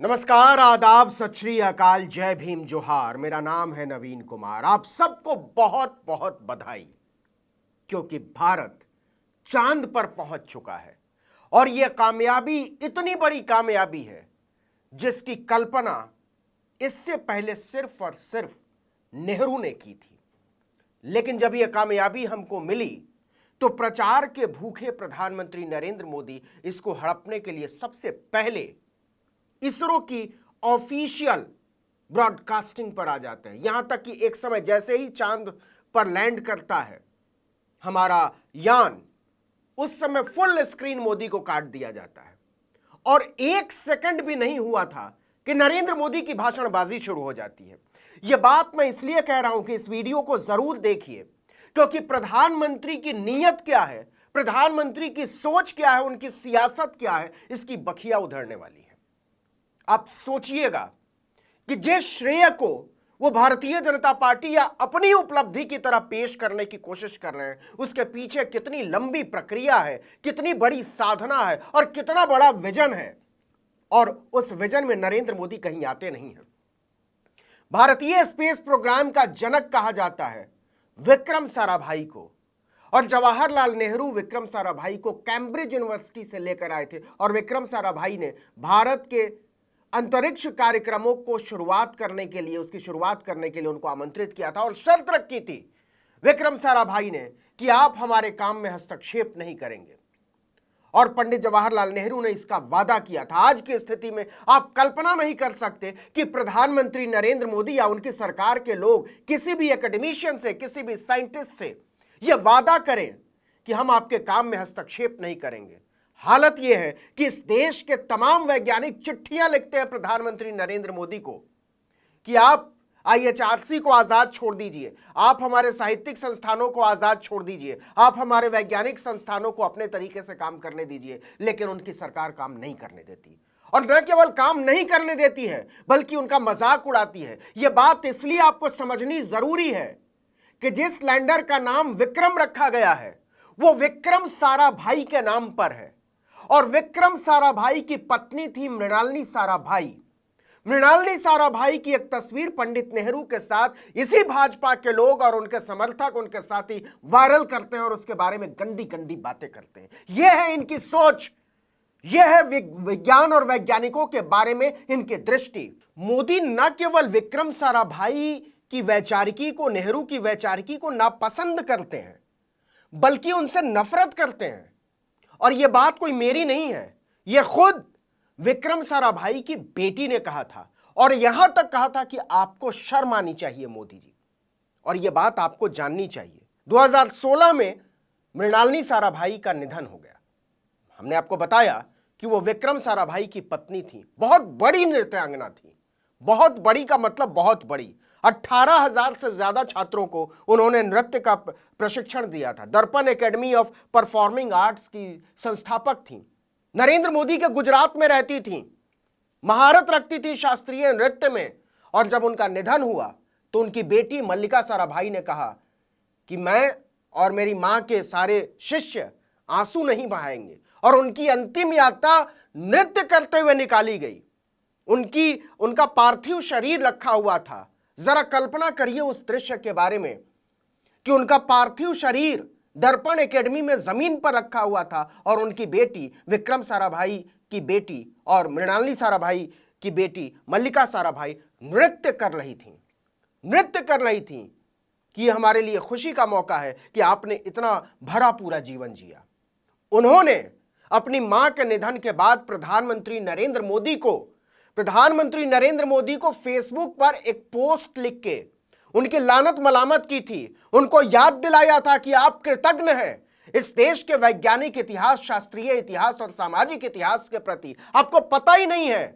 नमस्कार, आदाब, सत श्री अकाल, जय भीम, जोहार। मेरा नाम है नवीन कुमार। आप सबको बहुत बहुत बधाई, क्योंकि भारत चांद पर पहुंच चुका है और यह कामयाबी इतनी बड़ी कामयाबी है जिसकी कल्पना इससे पहले सिर्फ और सिर्फ नेहरू ने की थी। लेकिन जब यह कामयाबी हमको मिली तो प्रचार के भूखे प्रधानमंत्री नरेंद्र मोदी इसको हड़पने के लिए सबसे पहले इसरो की ऑफिशियल ब्रॉडकास्टिंग पर आ जाते हैं। यहां तक कि एक समय जैसे ही चांद पर लैंड करता है हमारा यान, उस समय फुल स्क्रीन मोदी को काट दिया जाता है और एक सेकंड भी नहीं हुआ था कि नरेंद्र मोदी की भाषणबाजी शुरू हो जाती है। यह बात मैं इसलिए कह रहा हूं कि इस वीडियो को जरूर देखिए, क्योंकि प्रधानमंत्री की नीयत क्या है, प्रधानमंत्री की सोच क्या है, उनकी सियासत क्या है, इसकी बखिया उधरने वाली है। आप सोचिएगा कि जिस श्रेय को वो भारतीय जनता पार्टी या अपनी उपलब्धि की तरह पेश करने की कोशिश कर रहे हैं, उसके पीछे कितनी लंबी प्रक्रिया है, कितनी बड़ी साधना है और कितना बड़ा विजन है। और उस विजन में नरेंद्र मोदी कहीं आते नहीं हैं। भारतीय स्पेस प्रोग्राम का जनक कहा जाता है विक्रम साराभाई को, और जवाहरलाल नेहरू विक्रम साराभाई को कैम्ब्रिज यूनिवर्सिटी से लेकर आए थे और विक्रम साराभाई ने भारत के अंतरिक्ष कार्यक्रमों को शुरुआत करने के लिए, उसकी शुरुआत करने के लिए उनको आमंत्रित किया था और शर्त रखी थी विक्रम साराभाई ने कि आप हमारे काम में हस्तक्षेप नहीं करेंगे। और पंडित जवाहरलाल नेहरू ने इसका वादा किया था। आज की स्थिति में आप कल्पना नहीं कर सकते कि प्रधानमंत्री नरेंद्र मोदी या उनकी सरकार के लोग किसी भी एकेडमिशियन से, किसी भी साइंटिस्ट से यह वादा करें कि हम आपके काम में हस्तक्षेप नहीं करेंगे। हालत यह है कि इस देश के तमाम वैज्ञानिक चिट्ठियां लिखते हैं प्रधानमंत्री नरेंद्र मोदी को कि आप आईएचआरसी को आजाद छोड़ दीजिए, आप हमारे साहित्यिक संस्थानों को आजाद छोड़ दीजिए, आप हमारे वैज्ञानिक संस्थानों को अपने तरीके से काम करने दीजिए। लेकिन उनकी सरकार काम नहीं करने देती, और न केवल काम नहीं करने देती है बल्कि उनका मजाक उड़ाती है। यह बात इसलिए आपको समझनी जरूरी है कि जिस लैंडर का नाम विक्रम रखा गया है वो विक्रम साराभाई के नाम पर है, और विक्रम साराभाई की पत्नी थी मृणालिनी साराभाई। मृणालिनी साराभाई की एक तस्वीर पंडित नेहरू के साथ इसी भाजपा के लोग और उनके समर्थक, उनके साथी वायरल करते हैं और उसके बारे में गंदी गंदी बातें करते हैं। यह है इनकी सोच, यह है विज्ञान और वैज्ञानिकों के बारे में इनकी दृष्टि। मोदी न केवल विक्रम साराभाई की वैचारिकी को, नेहरू की वैचारिकी को नापसंद करते हैं, बल्कि उनसे नफरत करते हैं। और यह बात कोई मेरी नहीं है, यह खुद विक्रम साराभाई की बेटी ने कहा था, और यहां तक कहा था कि आपको शर्म आनी चाहिए मोदी जी, और यह बात आपको जाननी चाहिए। 2016 में मृणालिनी साराभाई का निधन हो गया। हमने आपको बताया कि वो विक्रम साराभाई की पत्नी थी, बहुत बड़ी नृत्यांगना थी। बहुत बड़ी का मतलब बहुत बड़ी। 18,000 से ज्यादा छात्रों को उन्होंने नृत्य का प्रशिक्षण दिया था। दर्पण एकेडमी ऑफ परफॉर्मिंग आर्ट्स की संस्थापक थी। नरेंद्र मोदी के गुजरात में रहती थी, महारत रखती थी शास्त्रीय नृत्य में। और जब उनका निधन हुआ तो उनकी बेटी मल्लिका साराभाई ने कहा कि मैं और मेरी मां के सारे शिष्य आंसू नहीं बहाएंगे, और उनकी अंतिम यात्रा नृत्य करते हुए निकाली गई। उनका पार्थिव शरीर रखा हुआ था। जरा कल्पना करिए उस दृश्य के बारे में कि उनका पार्थिव शरीर दर्पण एकेडमी में जमीन पर रखा हुआ था और उनकी बेटी विक्रम साराभाई की बेटी और मृणालिनी साराभाई की बेटी मल्लिका साराभाई नृत्य कर रही थी कि यह हमारे लिए खुशी का मौका है कि आपने इतना भरा पूरा जीवन जिया। उन्होंने अपनी मां के निधन के बाद प्रधानमंत्री नरेंद्र मोदी को फेसबुक पर एक पोस्ट लिख के उनकी लानत मलामत की थी। उनको याद दिलाया था कि आप कृतज्ञ हैं इस देश के वैज्ञानिक इतिहास, शास्त्रीय इतिहास और सामाजिक इतिहास के प्रति। आपको पता ही नहीं है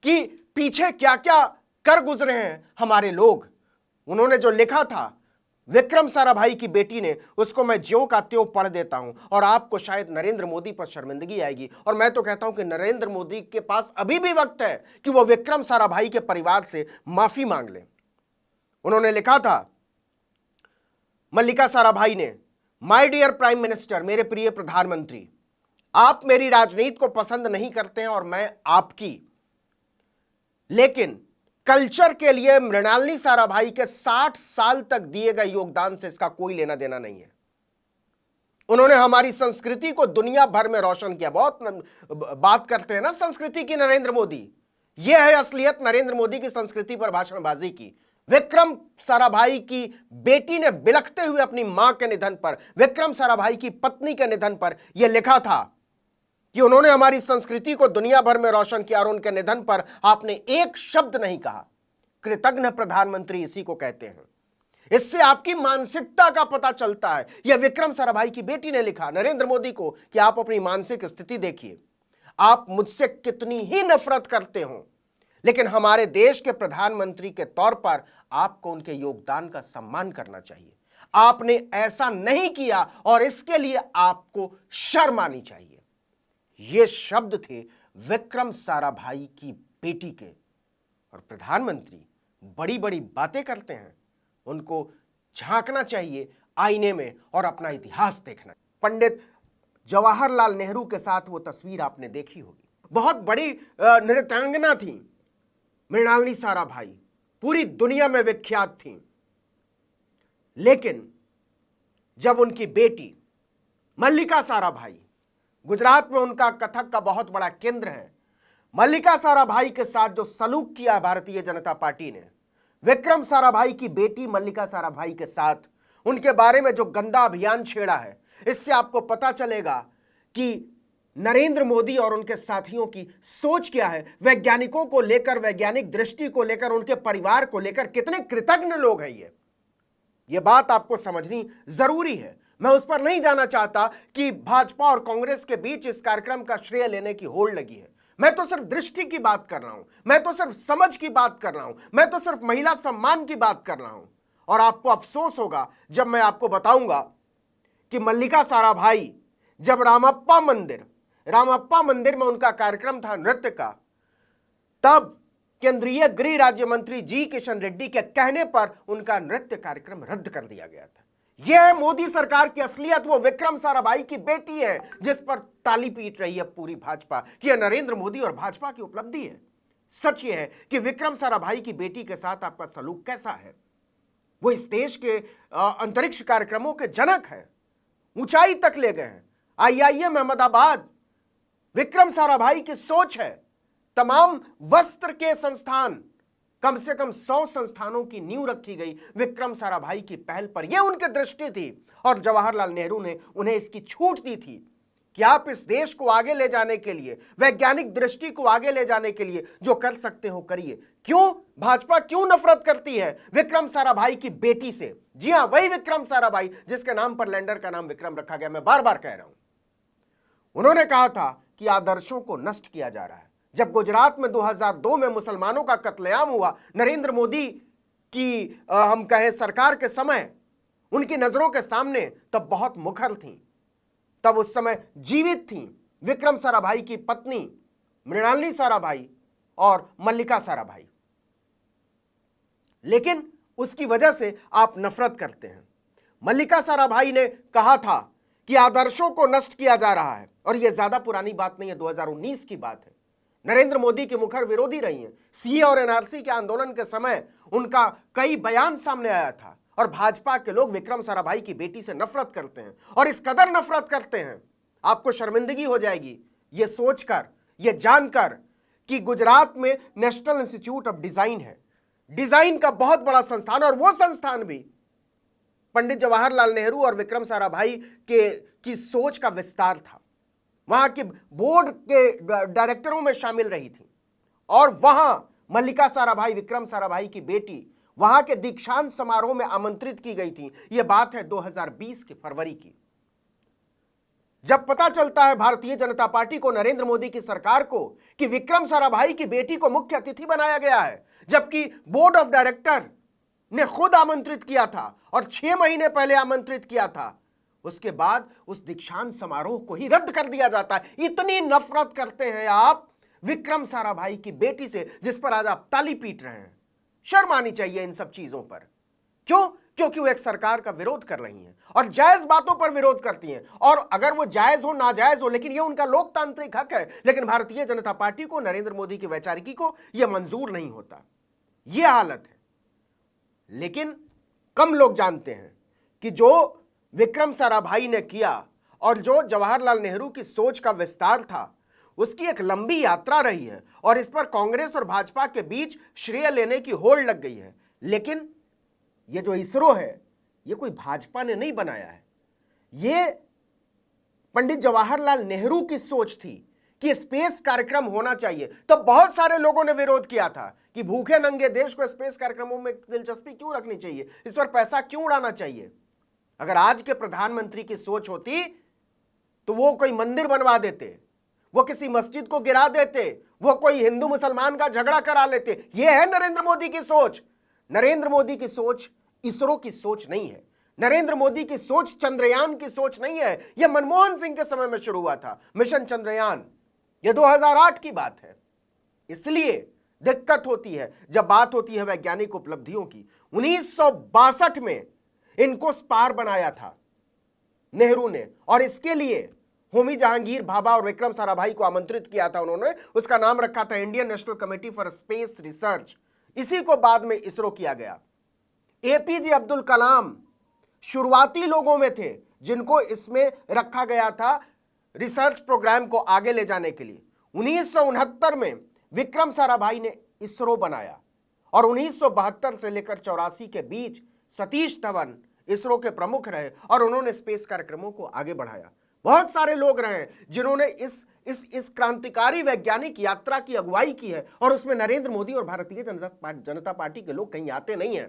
कि पीछे क्या क्या कर गुजरे हैं हमारे लोग। उन्होंने जो लिखा था विक्रम साराभाई की बेटी ने, उसको मैं ज्यों का त्यों पढ़ देता हूं, और आपको शायद नरेंद्र मोदी पर शर्मिंदगी आएगी। और मैं तो कहता हूं कि नरेंद्र मोदी के पास अभी भी वक्त है कि वो विक्रम साराभाई के परिवार से माफी मांग ले। उन्होंने लिखा था, मल्लिका साराभाई ने, माय डियर प्राइम मिनिस्टर, मेरे प्रिय प्रधानमंत्री, आप मेरी राजनीति को पसंद नहीं करते हैं और मैं आपकी, लेकिन कल्चर के लिए मृणालिनी साराभाई के 60 साल तक दिए गए योगदान से इसका कोई लेना देना नहीं है। उन्होंने हमारी संस्कृति को दुनिया भर में रोशन किया। बहुत बात करते हैं ना संस्कृति की नरेंद्र मोदी, यह है असलियत नरेंद्र मोदी की संस्कृति पर भाषणबाजी की। विक्रम साराभाई की बेटी ने बिलखते हुए अपनी मां के निधन पर, विक्रम साराभाई की पत्नी के निधन पर यह लिखा था कि उन्होंने हमारी संस्कृति को दुनिया भर में रोशन किया और उनके निधन पर आपने एक शब्द नहीं कहा। कृतज्ञ प्रधानमंत्री इसी को कहते हैं। इससे आपकी मानसिकता का पता चलता है। यह विक्रम साराभाई की बेटी ने लिखा नरेंद्र मोदी को कि आप अपनी मानसिक स्थिति देखिए, आप मुझसे कितनी ही नफरत करते हो, लेकिन हमारे देश के प्रधानमंत्री के तौर पर आपको उनके योगदान का सम्मान करना चाहिए। आपने ऐसा नहीं किया और इसके लिए आपको शर्म आनी चाहिए। ये शब्द थे विक्रम साराभाई की बेटी के। और प्रधानमंत्री बड़ी बड़ी बातें करते हैं, उनको झांकना चाहिए आईने में और अपना इतिहास देखना। पंडित जवाहरलाल नेहरू के साथ वो तस्वीर आपने देखी होगी। बहुत बड़ी नृत्यांगना थी मृणालिनी साराभाई, पूरी दुनिया में विख्यात थी। लेकिन जब उनकी बेटी मल्लिका साराभाई, गुजरात में उनका कथक का बहुत बड़ा केंद्र है, मल्लिका साराभाई के साथ जो सलूक किया भारतीय जनता पार्टी ने, विक्रम साराभाई की बेटी मल्लिका साराभाई के साथ उनके बारे में जो गंदा अभियान छेड़ा है, इससे आपको पता चलेगा कि नरेंद्र मोदी और उनके साथियों की सोच क्या है। वैज्ञानिकों को लेकर, वैज्ञानिक दृष्टि को लेकर, उनके परिवार को लेकर कितने कृतज्ञ लोग हैं। ये बात आपको समझनी जरूरी है। मैं उस पर नहीं जाना चाहता कि भाजपा और कांग्रेस के बीच इस कार्यक्रम का श्रेय लेने की होड़ लगी है। मैं तो सिर्फ दृष्टि की बात कर रहा हूं, मैं तो सिर्फ समझ की बात कर रहा हूं, मैं तो सिर्फ महिला सम्मान की बात कर रहा हूं। और आपको अफसोस होगा जब मैं आपको बताऊंगा कि मल्लिका साराभाई जब रामप्पा मंदिर में उनका कार्यक्रम था नृत्य का, तब केंद्रीय गृह राज्य मंत्री जी किशन रेड्डी के कहने पर उनका नृत्य कार्यक्रम रद्द कर दिया गया था। यह है मोदी सरकार की असलियत। वो विक्रम साराभाई की बेटी है जिस पर ताली पीट रही है पूरी भाजपा कि यह नरेंद्र मोदी और भाजपा की उपलब्धि है। सच यह है कि विक्रम साराभाई की बेटी के साथ आपका सलूक कैसा है। वो इस देश के अंतरिक्ष कार्यक्रमों के जनक हैं, ऊंचाई तक ले गए हैं। IIM अहमदाबाद विक्रम साराभाई की सोच है। तमाम वस्त्र के संस्थान, कम से कम 100 संस्थानों की नींव रखी गई विक्रम साराभाई की पहल पर। यह उनकी दृष्टि थी और जवाहरलाल नेहरू ने उन्हें इसकी छूट दी थी कि आप इस देश को आगे ले जाने के लिए, वैज्ञानिक दृष्टि को आगे ले जाने के लिए जो कर सकते हो करिए। क्यों भाजपा क्यों नफरत करती है विक्रम साराभाई की बेटी से? जी हां, वही विक्रम साराभाई जिसके नाम पर लैंडर का नाम विक्रम रखा गया। मैं बार बार कह रहा हूं, उन्होंने कहा था कि आदर्शों को नष्ट किया जा रहा है। जब गुजरात में 2002 में मुसलमानों का कत्लेआम हुआ, नरेंद्र मोदी की हम कहें सरकार के समय, उनकी नजरों के सामने तब बहुत मुखर थी, तब उस समय जीवित थी विक्रम साराभाई की पत्नी मृणालिनी साराभाई और मल्लिका साराभाई। लेकिन उसकी वजह से आप नफरत करते हैं। मल्लिका साराभाई ने कहा था कि आदर्शों को नष्ट किया जा रहा है, और यह ज्यादा पुरानी बात नहीं है, 2019 की बात है। नरेंद्र मोदी की मुखर विरोधी रही हैं। CA और NRC के आंदोलन के समय उनका कई बयान सामने आया था। और भाजपा के लोग विक्रम साराभाई की बेटी से नफरत करते हैं, और इस कदर नफरत करते हैं, आपको शर्मिंदगी हो जाएगी यह सोचकर, यह जानकर कि गुजरात में नेशनल इंस्टीट्यूट ऑफ डिजाइन है, डिजाइन का बहुत बड़ा संस्थान, और वो संस्थान भी पंडित जवाहरलाल नेहरू और विक्रम साराभाई की सोच का विस्तार था। वहां के बोर्ड के डायरेक्टरों में शामिल रही थी, और वहां मल्लिका साराभाई, विक्रम साराभाई की बेटी, वहां के दीक्षांत समारोह में आमंत्रित की गई थी। यह बात है 2020 के फरवरी की। जब पता चलता है भारतीय जनता पार्टी को, नरेंद्र मोदी की सरकार को, कि विक्रम साराभाई की बेटी को मुख्य अतिथि बनाया गया है, जबकि बोर्ड ऑफ डायरेक्टर ने खुद आमंत्रित किया था और 6 महीने पहले आमंत्रित किया था, उसके बाद उस दीक्षांत समारोह को ही रद्द कर दिया जाता है। इतनी नफरत करते हैं आप विक्रम साराभाई की बेटी से, जिस पर आज आप ताली पीट रहे हैं। शर्म आनी चाहिए इन सब चीजों पर। क्यों? क्योंकि वो एक सरकार का विरोध कर रही हैं और जायज बातों पर विरोध करती हैं, और अगर वो जायज हो नाजायज हो, लेकिन ये उनका लोकतांत्रिक हक है। लेकिन भारतीय जनता पार्टी को, नरेंद्र मोदी की वैचारिकी को यह मंजूर नहीं होता। यह हालत है। लेकिन कम लोग जानते हैं कि जो विक्रम साराभाई ने किया और जो जवाहरलाल नेहरू की सोच का विस्तार था, उसकी एक लंबी यात्रा रही है और इस पर कांग्रेस और भाजपा के बीच श्रेय लेने की होड़ लग गई है। लेकिन ये जो इसरो है, ये कोई भाजपा ने नहीं बनाया है। ये पंडित जवाहरलाल नेहरू की सोच थी कि स्पेस कार्यक्रम होना चाहिए। तो बहुत सारे लोगों ने विरोध किया था कि भूखे नंगे देश को स्पेस कार्यक्रमों में दिलचस्पी क्यों रखनी चाहिए, इस पर पैसा क्यों उड़ाना चाहिए। अगर आज के प्रधानमंत्री की सोच होती तो वो कोई मंदिर बनवा देते, वो किसी मस्जिद को गिरा देते, वो कोई हिंदू मुसलमान का झगड़ा करा लेते। ये है नरेंद्र मोदी की सोच। नरेंद्र मोदी की सोच इसरो की सोच नहीं है। नरेंद्र मोदी की सोच चंद्रयान की सोच नहीं है। यह मनमोहन सिंह के समय में शुरू हुआ था, मिशन चंद्रयान। यह 2008 की बात है। इसलिए दिक्कत होती है जब बात होती है वैज्ञानिक उपलब्धियों की। 1962 में इनको स्पार बनाया था नेहरू ने, और इसके लिए होमी जहांगीर भाभा और विक्रम साराभाई को आमंत्रित किया था उन्होंने। उसका नाम रखा था Indian national committee for space research. इसी को बाद में इसरो किया गया। एपीजे अब्दुल कलाम शुरुआती लोगों में थे जिनको इसमें रखा गया था रिसर्च प्रोग्राम को आगे ले जाने के लिए। 1969 में विक्रम साराभाई ने इसरो बनाया और 1972 से लेकर 84 के बीच सतीश धवन इसरो के प्रमुख रहे और उन्होंने स्पेस कार्यक्रमों को आगे बढ़ाया। बहुत सारे लोग रहे हैं जिन्होंने इस क्रांतिकारी वैज्ञानिक यात्रा की अगुवाई की है, और उसमें नरेंद्र मोदी और भारतीय जनता पार्टी के लोग कहीं आते नहीं हैं।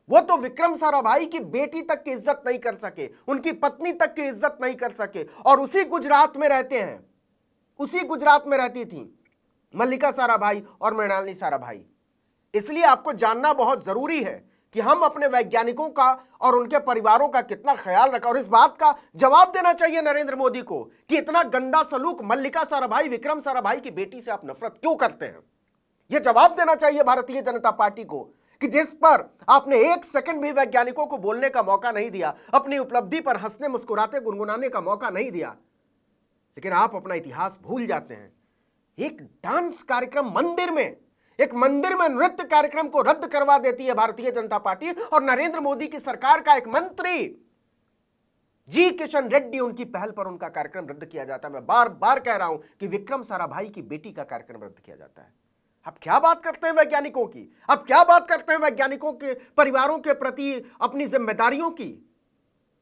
वो तो विक्रम साराभाई की बेटी तक की इज्जत नहीं कर सके, उनकी पत्नी तक की इज्जत नहीं कर सके, और उसी गुजरात में रहते हैं। उसी गुजरात में रहती थी मल्लिका साराभाई और मृणालिनी साराभाई। इसलिए आपको जानना बहुत जरूरी है कि हम अपने वैज्ञानिकों का और उनके परिवारों का कितना ख्याल रखा, और इस बात का जवाब देना चाहिए नरेंद्र मोदी को कि इतना गंदा सलूक मल्लिका साराभाई, विक्रम साराभाई की बेटी से आप नफरत क्यों करते हैं। यह जवाब देना चाहिए भारतीय जनता पार्टी को कि जिस पर आपने एक सेकंड भी वैज्ञानिकों को बोलने का मौका नहीं दिया, अपनी उपलब्धि पर हंसने मुस्कुराते गुनगुनाने का मौका नहीं दिया, लेकिन आप अपना इतिहास भूल जाते हैं। एक डांस कार्यक्रम मंदिर में, एक मंदिर में नृत्य कार्यक्रम को रद्द करवा देती है भारतीय जनता पार्टी, और नरेंद्र मोदी की सरकार का एक मंत्री जी किशन रेड्डी, उनकी पहल पर उनका कार्यक्रम रद्द किया जाता है। मैं बार बार कह रहा हूं कि विक्रम साराभाई की बेटी का कार्यक्रम रद्द किया जाता है। आप क्या बात करते हैं वैज्ञानिकों की, आप क्या बात करते हैं वैज्ञानिकों के परिवारों के प्रति अपनी जिम्मेदारियों की।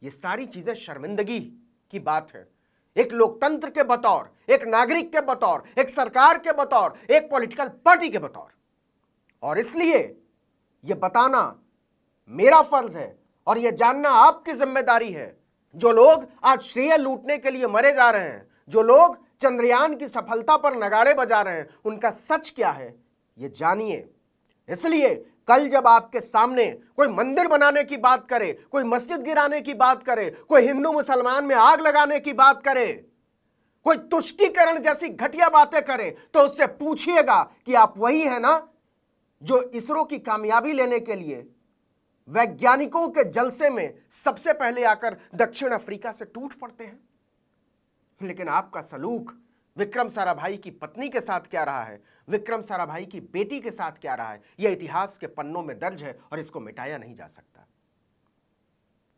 ये सारी चीजें शर्मिंदगी की बात है। एक लोकतंत्र के बतौर, एक नागरिक के बतौर, एक सरकार के बतौर, एक पॉलिटिकल पार्टी के बतौर। और इसलिए यह बताना मेरा फर्ज है और यह जानना आपकी जिम्मेदारी है। जो लोग आज श्रेय लूटने के लिए मरे जा रहे हैं, जो लोग चंद्रयान की सफलता पर नगाड़े बजा रहे हैं, उनका सच क्या है यह जानिए। इसलिए कल जब आपके सामने कोई मंदिर बनाने की बात करे, कोई मस्जिद गिराने की बात करे, कोई हिंदू मुसलमान में आग लगाने की बात करे, कोई तुष्टीकरण जैसी घटिया बातें करे, तो उससे पूछिएगा कि आप वही है ना जो इसरो की कामयाबी लेने के लिए वैज्ञानिकों के जलसे में सबसे पहले आकर दक्षिण अफ्रीका से टूट पड़ते हैं। लेकिन आपका सलूक विक्रम साराभाई की पत्नी के साथ क्या रहा है, विक्रम साराभाई की बेटी के साथ क्या रहा है, यह इतिहास के पन्नों में दर्ज है और इसको मिटाया नहीं जा सकता।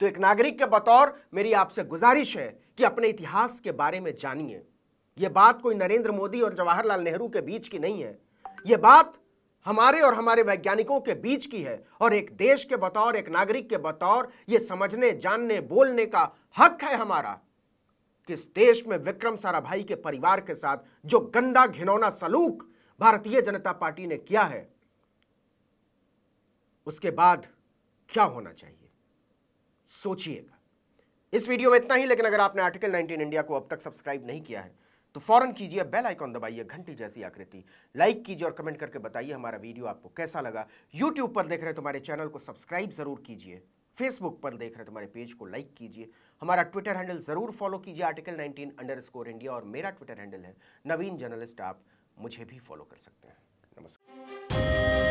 तो एक नागरिक के बतौर मेरी आपसे गुजारिश है कि अपने इतिहास के बारे में जानिए। यह बात कोई नरेंद्र मोदी और जवाहरलाल नेहरू के बीच की नहीं है, यह बात हमारे और हमारे वैज्ञानिकों के बीच की है। और एक देश के बतौर, एक नागरिक के बतौर यह समझने, जानने, बोलने का हक है हमारा कि इस देश में विक्रम साराभाई के परिवार के साथ जो गंदा घिनौना सलूक भारतीय जनता पार्टी ने किया है, उसके बाद क्या होना चाहिए, सोचिएगा। इस वीडियो में इतना ही, लेकिन अगर आपने आर्टिकल 19 इंडिया को अब तक सब्सक्राइब नहीं किया है तो फौरन कीजिए, बेल आइकॉन दबाइए, घंटी जैसी आकृति, लाइक कीजिए और कमेंट करके बताइए हमारा वीडियो आपको कैसा लगा। यूट्यूब पर देख रहे हैं तो हमारे चैनल को सब्सक्राइब जरूर कीजिए, फेसबुक पर देख रहे हैं तो हमारे पेज को लाइक कीजिए, हमारा ट्विटर हैंडल जरूर फॉलो कीजिए आर्टिकल 19_इंडिया, और मेरा ट्विटर हैंडल है नवीन जर्नलिस्ट। आप मुझे भी फॉलो कर सकते हैं। नमस्कार।